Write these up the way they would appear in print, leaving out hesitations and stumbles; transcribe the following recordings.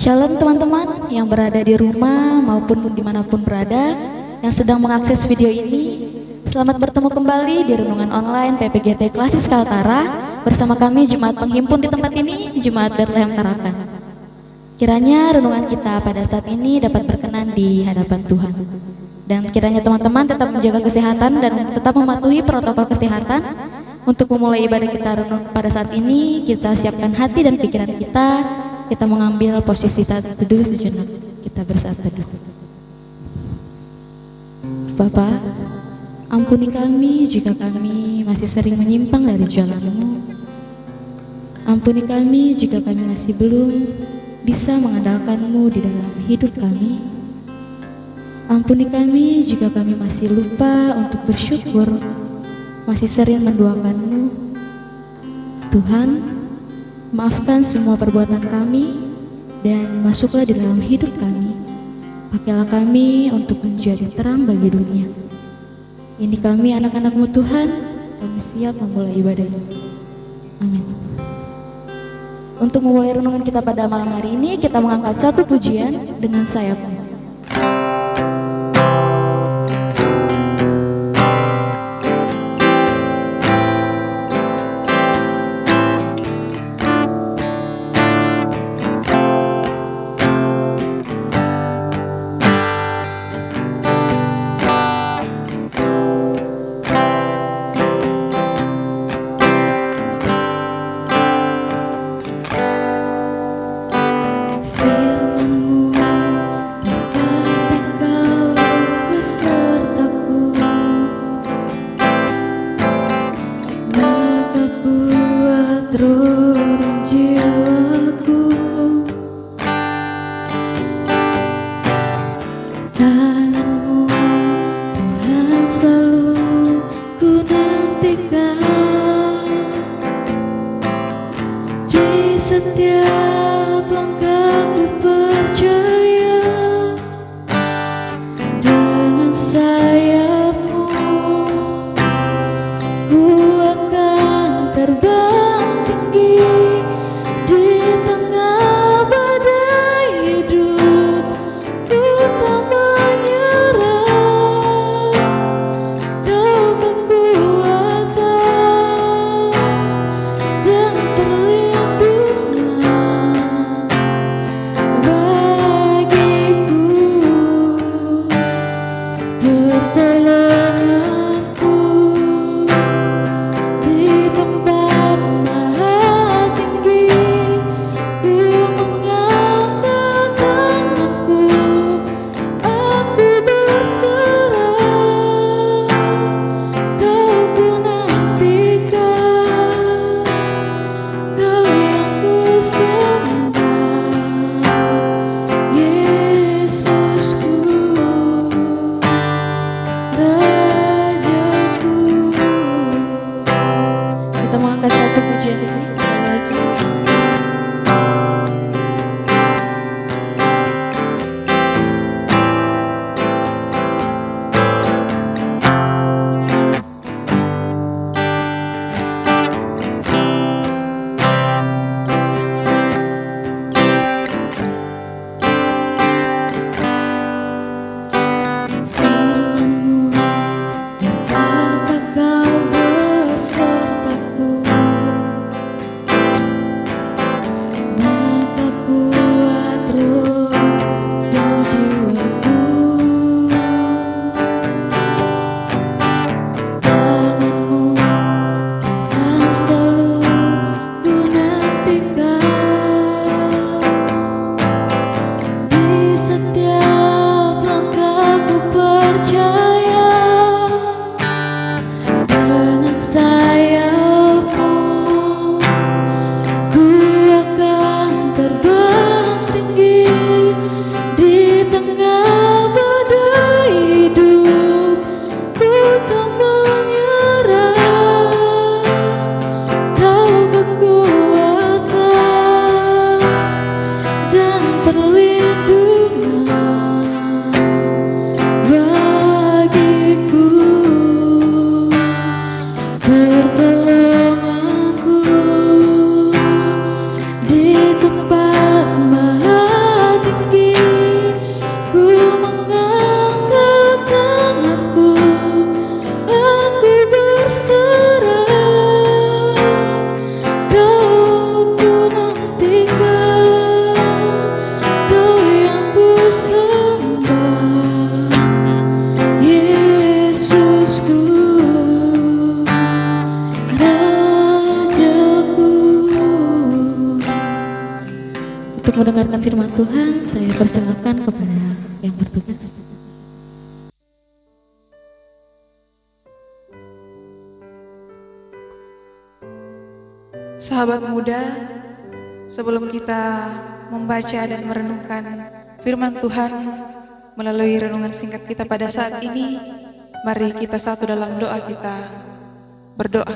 Shalom teman-teman yang berada di rumah maupun dimanapun berada yang sedang mengakses video ini. Selamat bertemu kembali di Renungan Online PPGT Klasis Kaltara bersama kami Jemaat Penghimpun di tempat ini, Jemaat Bethlehem Tarakan. Kiranya renungan kita pada saat ini dapat berkenan di hadapan Tuhan. Dan kiranya teman-teman tetap menjaga kesehatan dan tetap mematuhi protokol kesehatan. Untuk memulai ibadah kita pada saat ini, kita siapkan hati dan pikiran kita. Kita mengambil posisi teduh sejenak. Kita bersaat teduh. Bapa, ampuni kami jika kami masih sering menyimpang dari jalan-Mu. Ampuni kami jika kami masih belum bisa mengandalkan-Mu di dalam hidup kami. Ampuni kami jika kami masih lupa untuk bersyukur, masih sering menduakan-Mu. Tuhan, maafkan semua perbuatan kami dan masuklah di dalam hidup kami. Pakailah kami untuk menjadi terang bagi dunia. Ini kami anak-anak-Mu Tuhan, kami siap memulai ibadah ini. Amin. Untuk memulai renungan kita pada malam hari ini, kita mengangkat satu pujian dengan sayap-Mu. Setiap langkahku percaya dengan sayap-Mu ku akan terbang tinggi di tengah badai hidup. Ku tak menyerah, Kau kekuatan dan perlindungan. Untuk mendengarkan firman Tuhan, saya persilakan kepada yang bertugas. Sahabat muda, sebelum kita membaca dan merenungkan firman Tuhan melalui renungan singkat kita pada saat ini, mari kita satu dalam doa kita berdoa.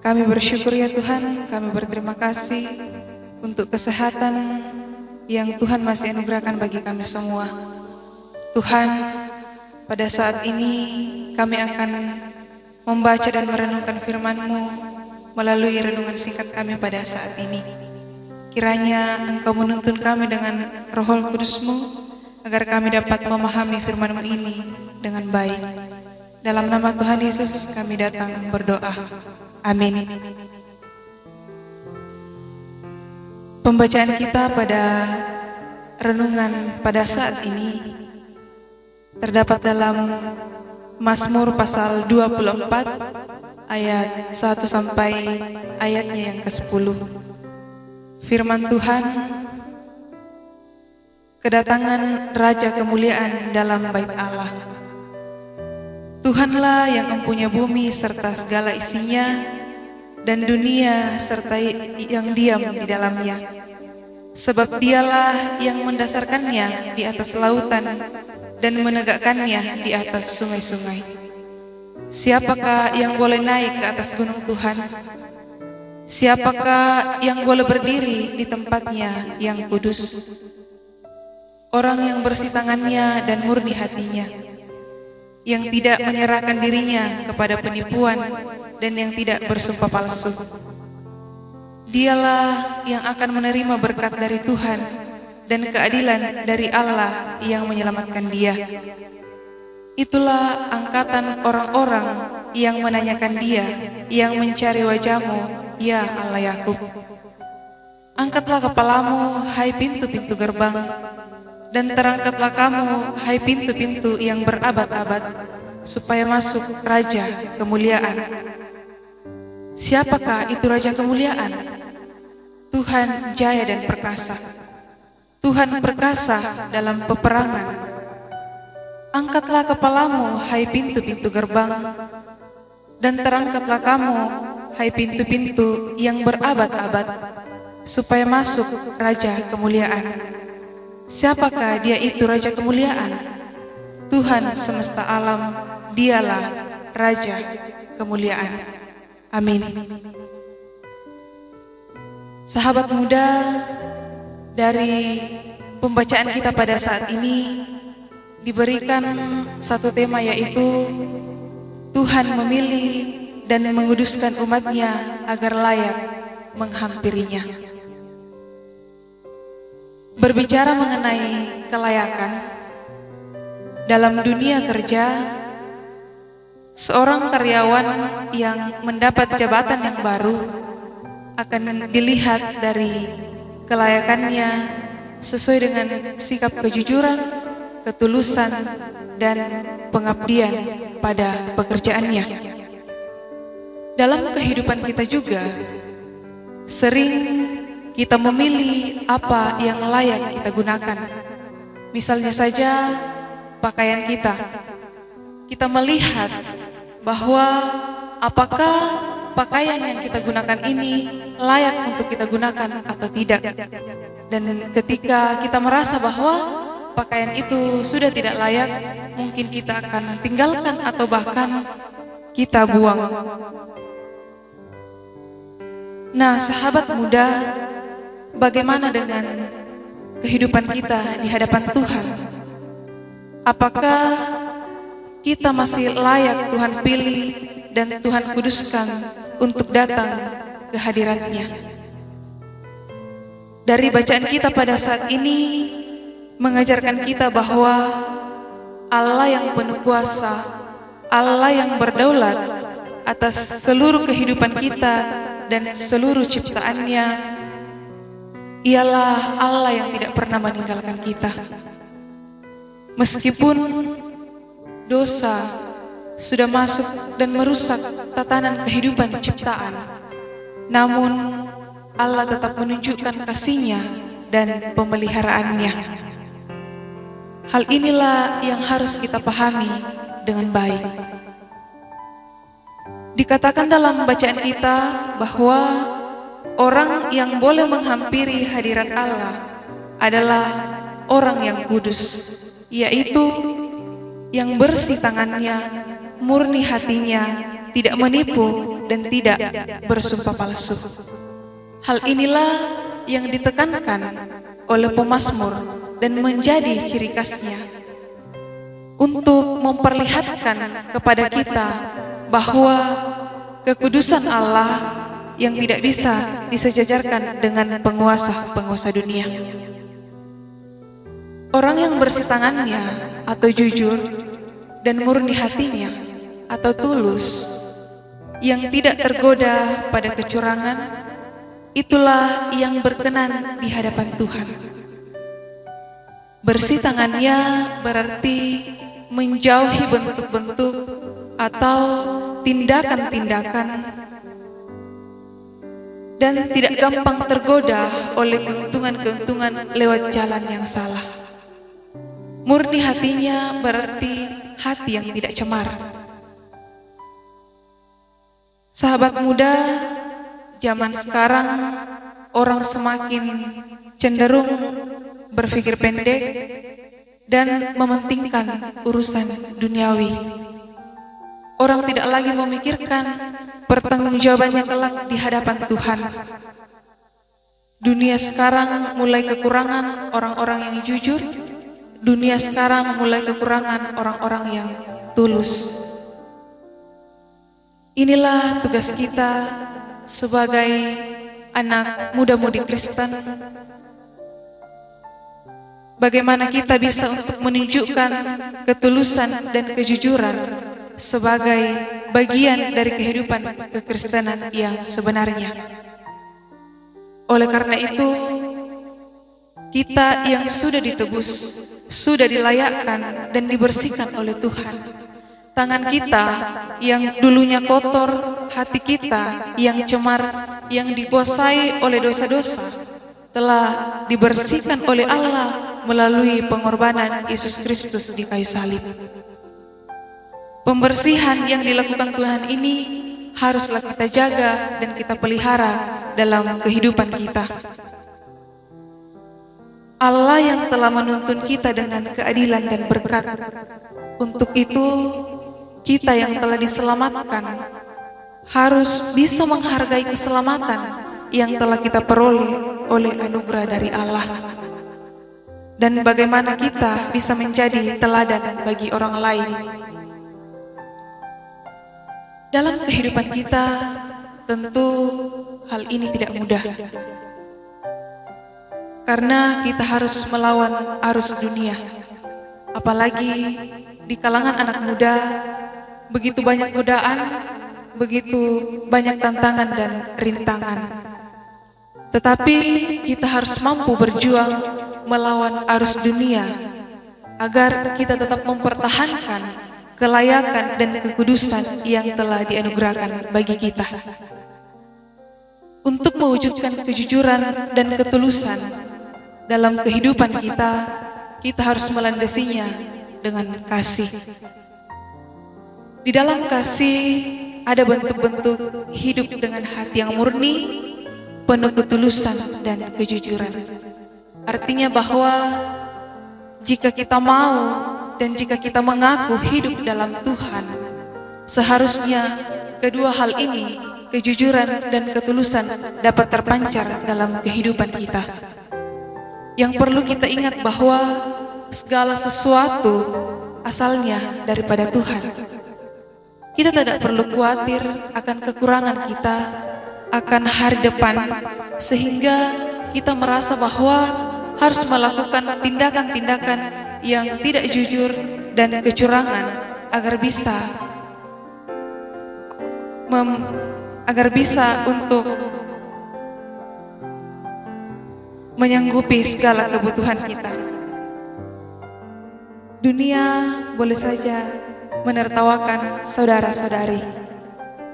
Kami bersyukur ya Tuhan, kami berterima kasih untuk kesehatan yang Tuhan masih anugerahkan bagi kami semua. Tuhan, pada saat ini kami akan membaca dan merenungkan firman-Mu melalui renungan singkat kami pada saat ini. Kiranya Engkau menuntun kami dengan Roh Kudus-Mu agar kami dapat memahami firman-Mu ini dengan baik. Dalam nama Tuhan Yesus kami datang berdoa. Amin. Pembacaan kita pada renungan pada saat ini terdapat dalam Mazmur pasal 24 ayat 1 sampai ayatnya yang ke-10. Firman Tuhan, kedatangan Raja kemuliaan dalam bait Allah. Tuhanlah yang mempunyai bumi serta segala isinya, dan dunia serta yang diam di dalamnya. Sebab dialah yang mendasarkannya di atas lautan dan menegakkannya di atas sungai-sungai. Siapakah yang boleh naik ke atas gunung Tuhan? Siapakah yang boleh berdiri di tempatnya yang kudus? Orang yang bersih tangannya dan murni hatinya, yang tidak menyerahkan dirinya kepada penipuan dan yang tidak bersumpah palsu. Dialah yang akan menerima berkat dari Tuhan dan keadilan dari Allah yang menyelamatkan dia. Itulah angkatan orang-orang yang menanyakan dia, yang mencari wajah-Mu, ya Allah Yakub. Angkatlah kepalamu, hai pintu-pintu gerbang, dan terangkatlah kamu, hai pintu-pintu yang berabad-abad, supaya masuk Raja kemuliaan. Siapakah itu Raja kemuliaan? Tuhan jaya dan perkasa. Tuhan perkasa dalam peperangan. Angkatlah kepalamu, hai pintu-pintu gerbang, dan terangkatlah kamu, hai pintu-pintu yang berabad-abad, supaya masuk Raja kemuliaan. Siapakah dia itu Raja kemuliaan? Tuhan semesta alam, dialah Raja kemuliaan. Amin. Sahabat muda, dari pembacaan kita pada saat ini diberikan satu tema, yaitu Tuhan memilih dan menguduskan umatnya agar layak menghampirinya. Berbicara mengenai kelayakan dalam dunia kerja, seorang karyawan yang mendapat jabatan yang baru akan dilihat dari kelayakannya sesuai dengan sikap kejujuran, ketulusan, dan pengabdian pada pekerjaannya. Dalam kehidupan kita juga sering kita memilih apa yang layak kita gunakan. Misalnya saja pakaian kita. Kita melihat bahwa apakah pakaian yang kita gunakan ini layak untuk kita gunakan atau tidak. Dan ketika kita merasa bahwa pakaian itu sudah tidak layak, mungkin kita akan tinggalkan atau bahkan kita buang. Nah, sahabat muda, bagaimana dengan kehidupan kita di hadapan Tuhan? Apakah kita masih layak Tuhan pilih dan Tuhan kuduskan untuk datang ke hadirat-Nya? Dari bacaan kita pada saat ini mengajarkan kita bahwa Allah yang penuh kuasa, Allah yang berdaulat atas seluruh kehidupan kita dan seluruh ciptaannya, ialah Allah yang tidak pernah meninggalkan kita. Meskipun dosa sudah masuk dan merusak tatanan kehidupan ciptaan, namun Allah tetap menunjukkan kasih-Nya dan pemeliharaannya. Hal inilah yang harus kita pahami dengan baik. Dikatakan dalam bacaan kita bahwa orang yang boleh menghampiri hadirat Allah adalah orang yang kudus, yaitu yang bersih tangannya, murni hatinya, tidak menipu dan tidak bersumpah palsu. Hal inilah yang ditekankan oleh pemazmur dan menjadi ciri khasnya untuk memperlihatkan kepada kita bahwa kekudusan Allah yang tidak bisa disejajarkan dengan penguasa-penguasa dunia. Orang yang bersih tangannya atau jujur dan murni hatinya atau tulus, yang tidak tergoda pada kecurangan, itulah yang berkenan di hadapan Tuhan. Bersih tangannya berarti menjauhi bentuk-bentuk atau tindakan-tindakan dan tidak gampang tergoda oleh keuntungan-keuntungan lewat jalan yang salah. Murni hatinya berarti hati yang tidak cemar. Sahabat muda, zaman sekarang orang semakin cenderung berpikir pendek dan mementingkan urusan duniawi. Orang tidak lagi memikirkan pertanggungjawabannya kelak di hadapan Tuhan. Dunia sekarang mulai kekurangan orang-orang yang jujur. Dunia sekarang mulai kekurangan orang-orang yang tulus. Inilah tugas kita sebagai anak muda-mudi Kristen. Bagaimana kita bisa untuk menunjukkan ketulusan dan kejujuran sebagai bagian dari kehidupan kekristenan yang sebenarnya. Oleh karena itu, kita yang sudah ditebus, sudah dilayakkan dan dibersihkan oleh Tuhan. Tangan kita yang dulunya kotor, hati kita yang cemar, yang dikuasai oleh dosa-dosa, telah dibersihkan oleh Allah melalui pengorbanan Yesus Kristus di kayu salib. Pembersihan yang dilakukan Tuhan ini haruslah kita jaga dan kita pelihara dalam kehidupan kita. Allah yang telah menuntun kita dengan keadilan dan berkat. Untuk itu, kita yang telah diselamatkan harus bisa menghargai keselamatan yang telah kita peroleh oleh anugerah dari Allah. Dan bagaimana kita bisa menjadi teladan bagi orang lain. Dalam kehidupan kita, tentu hal ini tidak mudah. Karena kita harus melawan arus dunia. Apalagi di kalangan anak muda, begitu banyak godaan, begitu banyak tantangan dan rintangan. Tetapi kita harus mampu berjuang melawan arus dunia agar kita tetap mempertahankan kelayakan dan kekudusan yang telah dianugerahkan bagi kita. Untuk mewujudkan kejujuran dan ketulusan dalam kehidupan kita, kita harus melandasinya dengan kasih. Di dalam kasih ada bentuk-bentuk hidup dengan hati yang murni, penuh ketulusan dan kejujuran. Artinya bahwa jika kita mau dan jika kita mengaku hidup dalam Tuhan, seharusnya kedua hal ini, kejujuran dan ketulusan, dapat terpancar dalam kehidupan kita. Yang perlu kita ingat bahwa segala sesuatu asalnya daripada Tuhan. Kita tidak perlu khawatir akan kekurangan kita, akan hari depan, sehingga kita merasa bahwa harus melakukan tindakan-tindakan yang tidak jujur dan kecurangan agar bisa untuk menyanggupi segala kebutuhan kita. Dunia boleh saja menertawakan saudara-saudari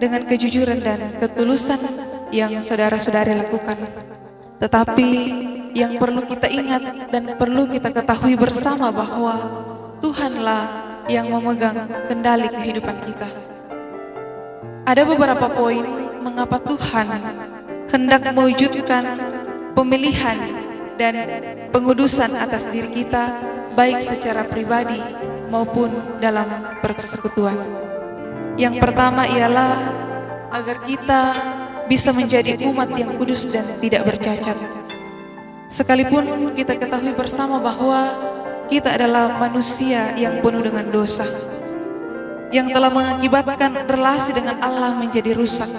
dengan kejujuran dan ketulusan yang saudara-saudari lakukan. Tetapi yang perlu kita ingat dan perlu kita ketahui bersama bahwa Tuhanlah yang memegang kendali kehidupan kita. Ada beberapa poin mengapa Tuhan hendak mewujudkan pemilihan dan pengudusan atas diri kita, baik secara pribadi maupun dalam persekutuan. Yang pertama ialah agar kita bisa menjadi umat yang kudus dan tidak bercacat. Sekalipun kita ketahui bersama bahwa kita adalah manusia yang penuh dengan dosa, yang telah mengakibatkan relasi dengan Allah menjadi rusak.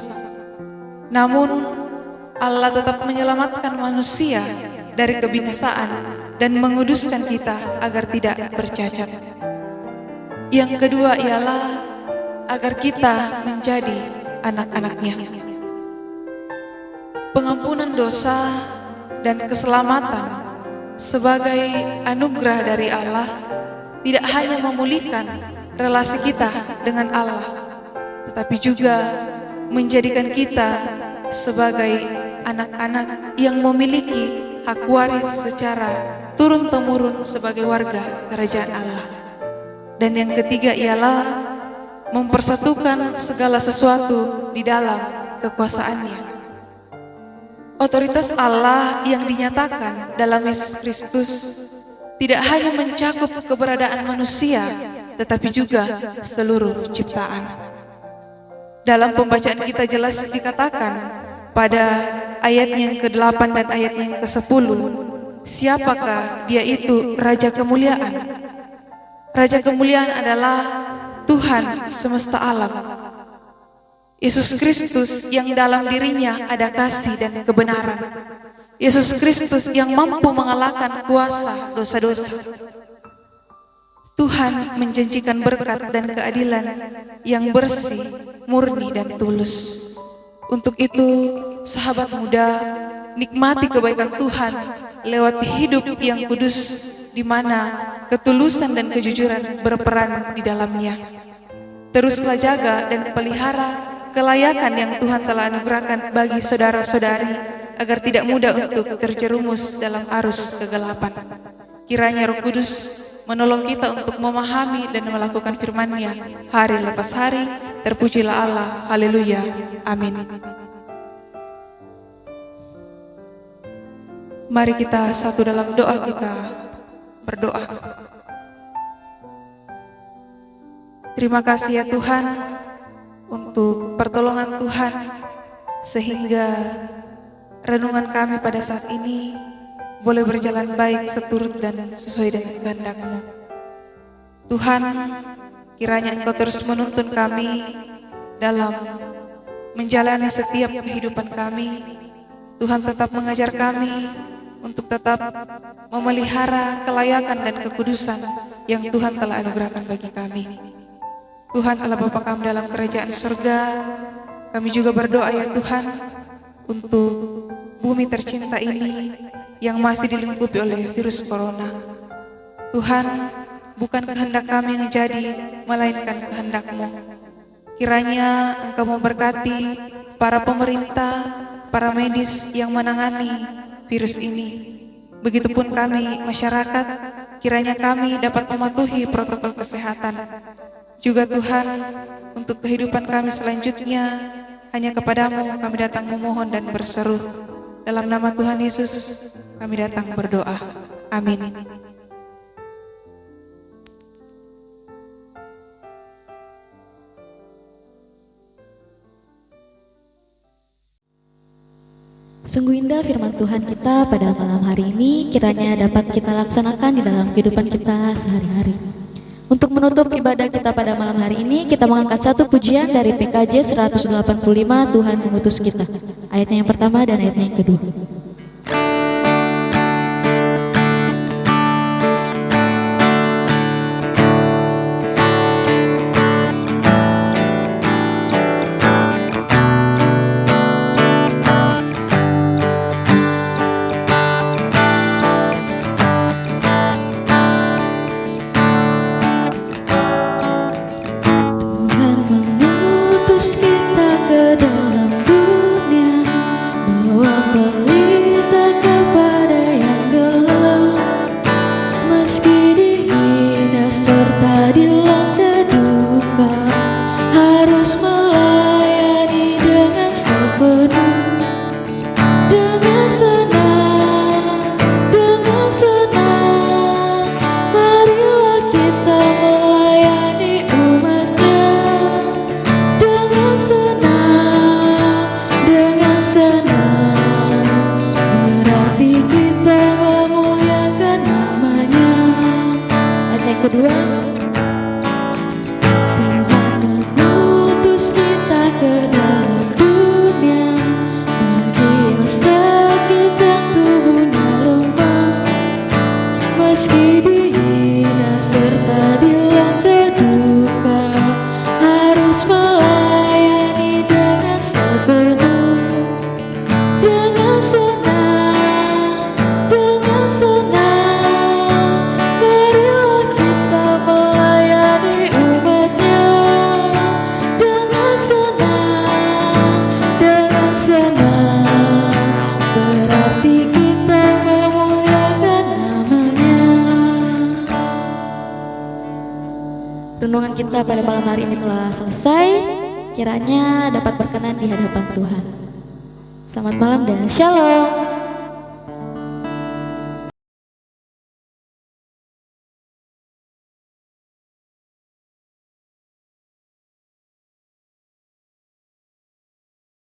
Namun Allah tetap menyelamatkan manusia dari kebinasaan dan menguduskan kita agar tidak bercacat. Yang kedua ialah agar kita menjadi anak-anaknya. Pengampunan dosa dan keselamatan sebagai anugerah dari Allah tidak hanya memulihkan relasi kita dengan Allah, tetapi juga menjadikan kita sebagai anak-anak yang memiliki hak waris secara turun-temurun sebagai warga kerajaan Allah. Dan yang ketiga ialah mempersatukan segala sesuatu di dalam kekuasaannya. Otoritas Allah yang dinyatakan dalam Yesus Kristus tidak hanya mencakup keberadaan manusia, tetapi juga seluruh ciptaan. Dalam pembacaan kita jelas dikatakan pada ayat yang ke-8 dan ayat yang ke-10, siapakah dia itu Raja Kemuliaan? Raja Kemuliaan adalah Tuhan semesta alam. Yesus Kristus yang dalam dirinya ada kasih dan kebenaran. Yesus Kristus yang mampu mengalahkan kuasa dosa-dosa. Tuhan menjanjikan berkat dan keadilan yang bersih, murni dan tulus. Untuk itu, sahabat muda, nikmati kebaikan Tuhan lewat hidup yang kudus, di mana ketulusan dan kejujuran berperan di dalamnya. Teruslah jaga dan pelihara kelayakan yang Tuhan telah anugerahkan bagi saudara-saudari agar tidak mudah untuk terjerumus dalam arus kegelapan. Kiranya Roh Kudus menolong kita untuk memahami dan melakukan firman-Nya hari lepas hari. Terpujilah Allah. Haleluya. Amin. Mari kita satu dalam doa kita berdoa. Terima kasih ya Tuhan untuk pertolongan Tuhan, sehingga renungan kami pada saat ini boleh berjalan baik seturut dan sesuai dengan kehendak-Mu. Tuhan, kiranya Engkau terus menuntun kami dalam menjalani setiap kehidupan kami. Tuhan tetap mengajar kami untuk tetap memelihara kelayakan dan kekudusan yang Tuhan telah anugerahkan bagi kami. Tuhan Allah Bapa kami dalam kerajaan surga, kami juga berdoa ya Tuhan untuk bumi tercinta ini yang masih dilingkupi oleh virus corona. Tuhan, bukan kehendak kami yang jadi, melainkan kehendak-Mu. Kiranya Engkau memberkati para pemerintah, para medis yang menangani virus ini. Begitupun kami masyarakat, kiranya kami dapat mematuhi protokol kesehatan. Juga Tuhan, untuk kehidupan kami selanjutnya, hanya kepadamu kami datang memohon dan berseru. Dalam nama Tuhan Yesus, kami datang berdoa. Amin. Sungguh indah firman Tuhan kita pada malam hari ini, kiranya dapat kita laksanakan di dalam kehidupan kita sehari-hari. Untuk menutup ibadah kita pada malam hari ini, kita mengangkat satu pujian dari PKJ 185, Tuhan mengutus kita. Ayatnya yang pertama dan ayatnya yang kedua. Tuhan mengutus kita ke dalam dunia Meski dihina serta dilanda duka, harus melayani dengan sepenuh, dengan senang, dengan senang. Marilah kita melayani umatnya dengan senang, dengan senang. Berarti kita memuliakan namanya. Renungan kita pada malam hari ini telah selesai. Kiranya dapat berkenan di hadapan Tuhan. Selamat malam dan shalom.